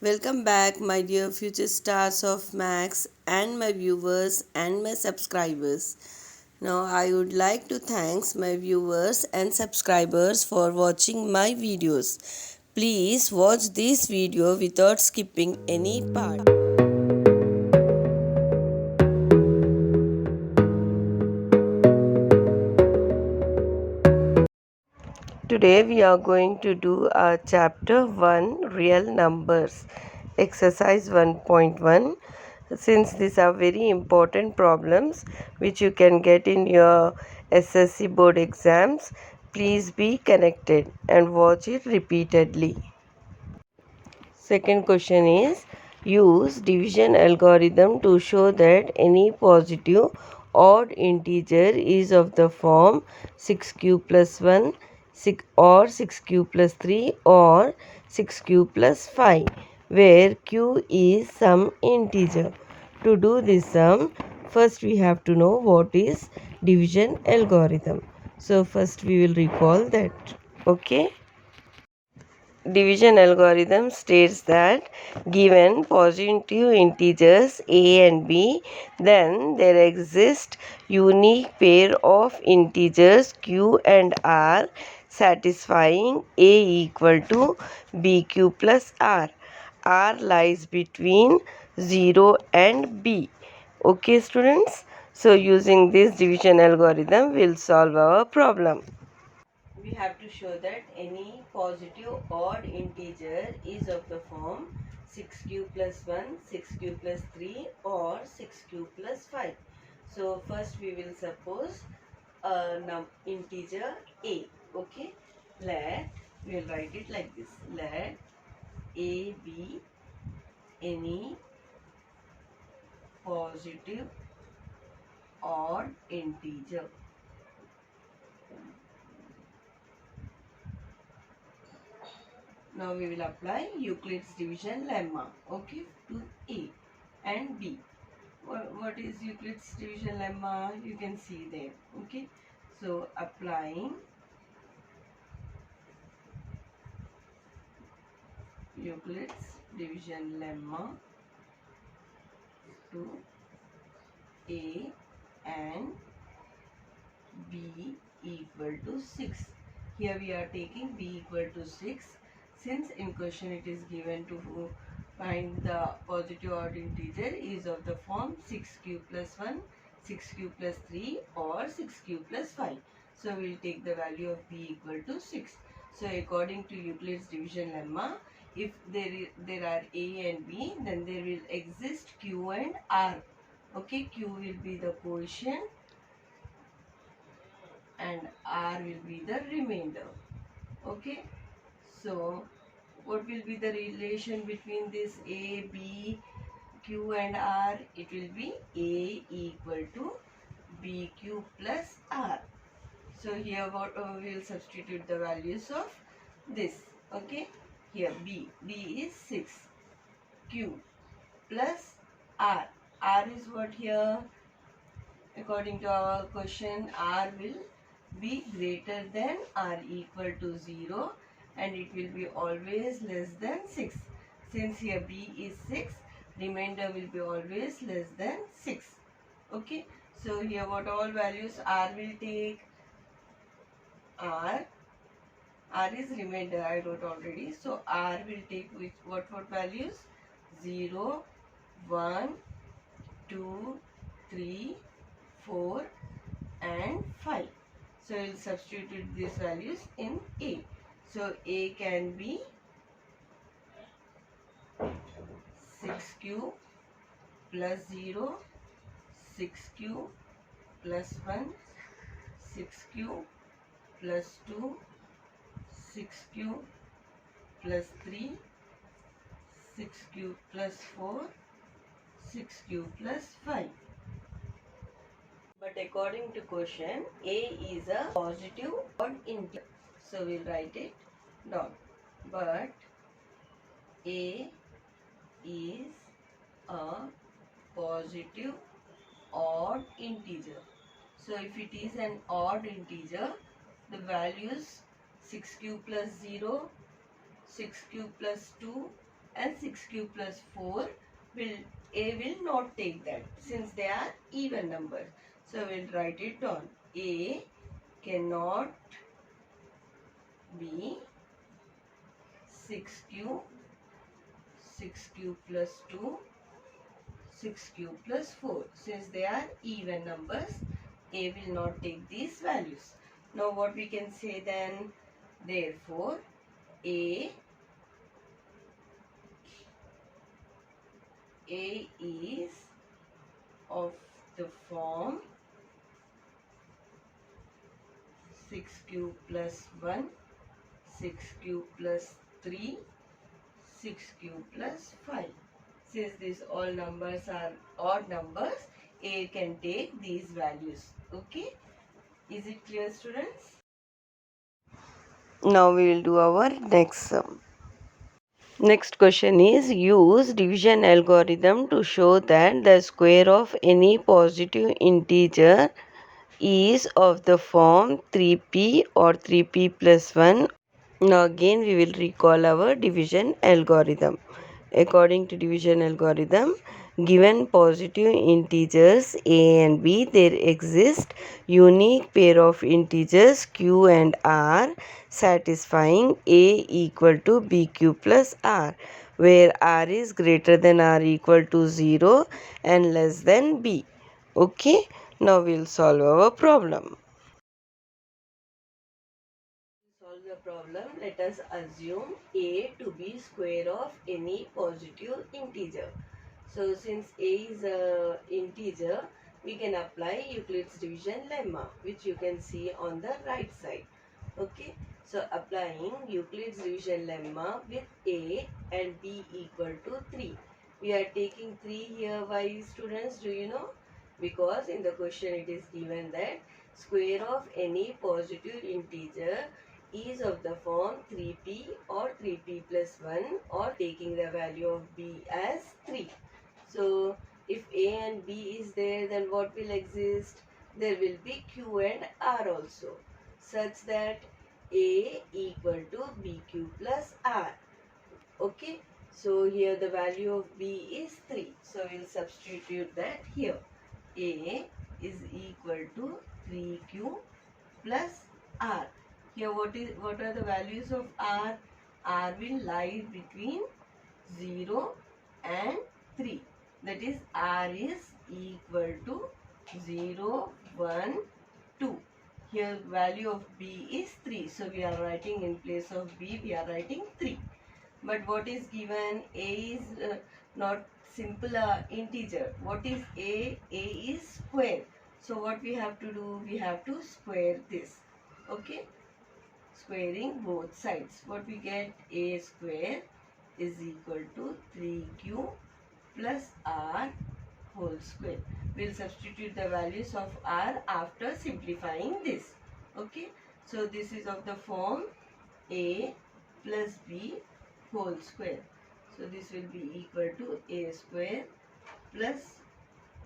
Welcome back, my dear future stars of Max and my viewers and my subscribers. Now, I would like to thank my viewers and subscribers for watching my videos. Please watch this video without skipping any part. Today we are going to do our chapter 1 real numbers exercise 1.1. Since these are very important problems which you can get in your SSC board exams, please be connected and watch it repeatedly. Second question is, use division algorithm to show that any positive odd integer is of the form 6q plus 1 or 6q plus 3 or 6q plus 5, where q is some integer. To do this sum, first we have to know what is division algorithm. So first we will recall that. Okay. Division algorithm states that given positive integers a and b, then there exist unique pair of integers q and r satisfying a equal to bq plus r. R lies between 0 and b. Okay, students? So using this division algorithm, we'll solve our problem. We have to show that any positive odd integer is of the form 6q plus 1, 6q plus 3 or 6q plus 5. So first we will suppose a integer a. Okay, let we will write it like this. Let a be any positive odd integer. Now we will apply Euclid's division lemma, okay, to A and B. What is Euclid's division lemma? You can see there, okay. So applying Euclid's division lemma to A and B equal to 6. Here we are taking B equal to 6. Since in question it is given to find the positive odd integer is of the form 6q plus 1, 6q plus 3 or 6q plus 5. So we will take the value of B equal to 6. So according to Euclid's division lemma, if there are A and B, then there will exist Q and R. Okay, Q will be the quotient and R will be the remainder. Okay, so what will be the relation between this A, B, Q and R? It will be A equal to BQ plus R. So here what we will substitute the values of this. Okay, here B is 6, Q plus R. R is what here? According to our question, R will be greater than or equal to 0 and it will be always less than 6. Since here B is 6, remainder will be always less than 6. Okay, so here what all values R will take? R is remainder, I wrote already. So R will take what values? 0, 1, 2, 3, 4 and 5. So we will substitute these values in A. So A can be 6q plus 0, 6q plus 1, 6q plus 2, 6q plus 3, 6q plus 4, 6q plus 5. But according to question, A is a positive odd integer. So we'll write it down. But A is a positive odd integer. So if it is an odd integer, the values 6q plus 0, 6q plus 2, and 6 cube plus 4 will A will not take that since they are even numbers. So we'll write it down. A cannot be 6 cube, 6 cube plus 2, 6 cube plus 4. Since they are even numbers, A will not take these values. Now what we can say then? Therefore, A is of the form 6 cube plus 1, 6 cube plus 3, 6 cube plus 5. Since these all numbers are odd numbers, A can take these values. Okay? Is it clear, students? Now we will do our next sum. Next question is, use division algorithm to show that the square of any positive integer is of the form 3p or 3p plus 1. Now again we will recall our division algorithm. According to division algorithm, given positive integers a and b, there exist unique pair of integers q and r satisfying a equal to bq plus r, where r is greater than or equal to 0 and less than b. Okay, now we'll solve our problem. Solve the problem. Let us assume a to be square of any positive integer. So since a is a integer, we can apply Euclid's division lemma, which you can see on the right side. Okay, so applying Euclid's division lemma with a and b equal to 3. We are taking 3 here. Why, students? Do you know? Because in the question it is given that square of any positive integer is of the form 3p or 3p plus 1, or taking the value of b as 3. So if a and b is there, then what will exist? There will be q and r also, such that a equal to bq plus r. Okay, so here the value of b is 3. So we'll substitute that here. A is equal to 3q plus r. Here what are the values of r? R will lie between 0 and 3. That is, r is equal to 0, 1, 2. Here value of b is 3. So we are writing in place of b, we are writing 3. But what is given? A is not simple integer. What is a? A is square. So what we have to do? We have to square this. Okay? Squaring both sides. What we get? A square is equal to 3q plus r whole square. We'll substitute the values of r after simplifying this. Okay? So this is of the form a plus b whole square. So this will be equal to a square plus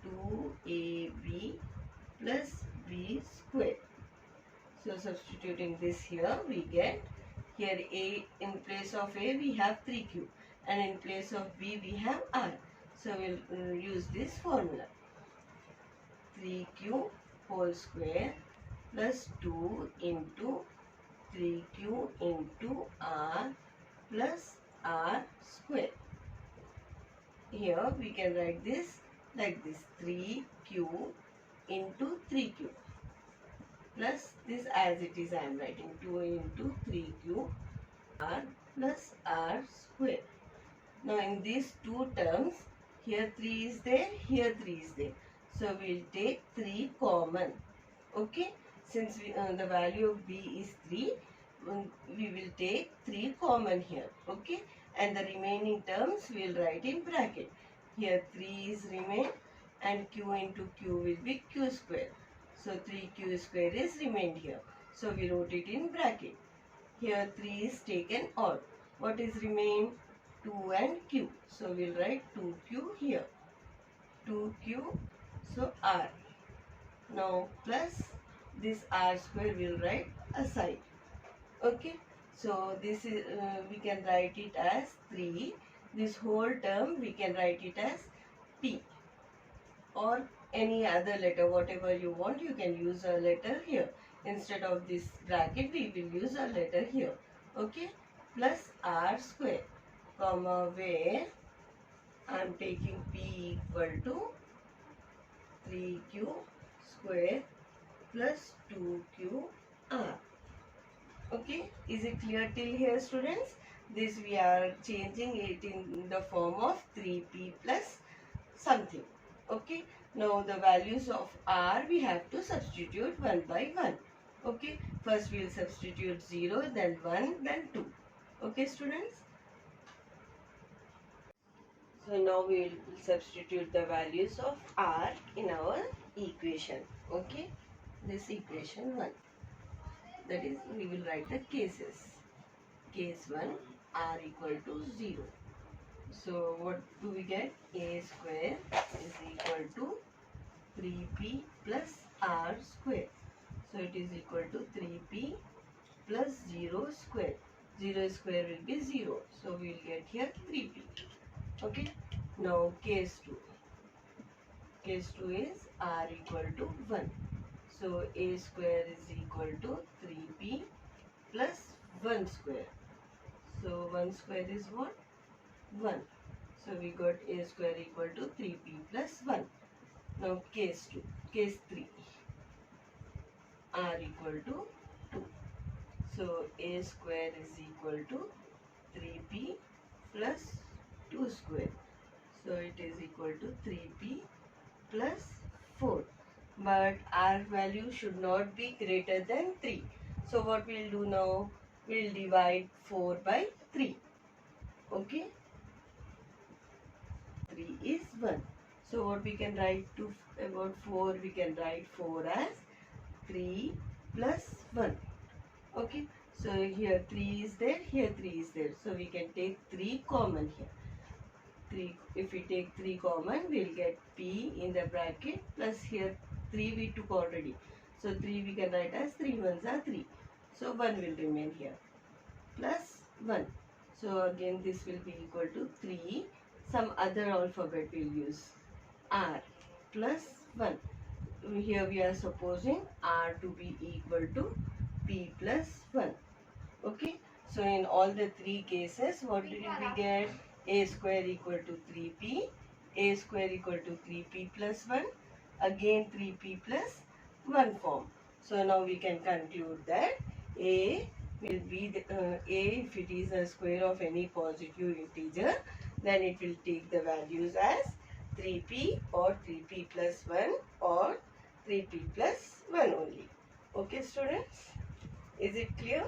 2ab plus b square. So substituting this here, we get here a, in place of a we have 3q, and in place of b we have r. So we'll use this formula. 3q whole square plus 2 into 3q into r plus r square. Here we can write this like this: 3q into 3q plus this, as it is I am writing 2 into 3q r plus r square. Now in these two terms, here 3 is there, here 3 is there. So we will take 3 common. Okay, since the value of b is 3, we will take 3 common here. Okay, and the remaining terms we will write in bracket. Here 3 is remain, and q into q will be q square. So 3q square is remained here. So we wrote it in bracket. Here 3 is taken odd. What is remained? 2 and q. So we will write 2q here. 2q, so r. Now plus this r square we will write aside. Okay, so this is we can write it as 3 This whole term we can write it as P, or any other letter, whatever you want. You can use a letter here. Instead of this bracket, we will use a letter here. Okay, plus R square, comma, where I am taking P equal to 3Q square plus 2QR. Okay, is it clear till here, students? This we are changing it in the form of 3P plus something. Okay, now the values of R we have to substitute one by one. Okay, first we will substitute 0, then 1, then 2. Okay, students? So now we will substitute the values of R in our equation. Okay, this equation 1. That is, we will write the cases. Case 1, R equal to 0. So what do we get? A square is equal to 3P plus R square. So it is equal to 3P plus 0 square. 0 square will be 0. So we will get here 3P. Okay. Now case 2. Case 2 is R equal to 1. So A square is equal to 3P plus 1 square. So 1 square is what? 1. So we got A square equal to 3P plus 1. Now case 2. Case 3. R equal to 2. So A square is equal to 3P plus 2 square. So it is equal to 3P plus 4. But R value should not be greater than 3. So what we will do now? We will divide 4 by 3. Okay. 3 is 1. So what we can write to about 4? We can write 4 as 3 plus 1. Okay. So here 3 is there, here 3 is there. So we can take 3 common here. 3, if we take 3 common, we will get P in the bracket plus here 3 we took already. So 3 we can write as 3 ones are 3. So 1 will remain here plus 1. So again this will be equal to 3. Some other alphabet we will use. R plus 1. Here we are supposing R to be equal to P plus 1. Okay. So in all the 3 cases, what did we get? A square equal to 3P. A square equal to 3P plus 1. Again 3P plus 1 form. So now we can conclude that A will be A, if it is a square of any positive integer, then it will take the values as 3P or 3P plus 1 or 3P plus 1 only. Okay, students? Is it clear?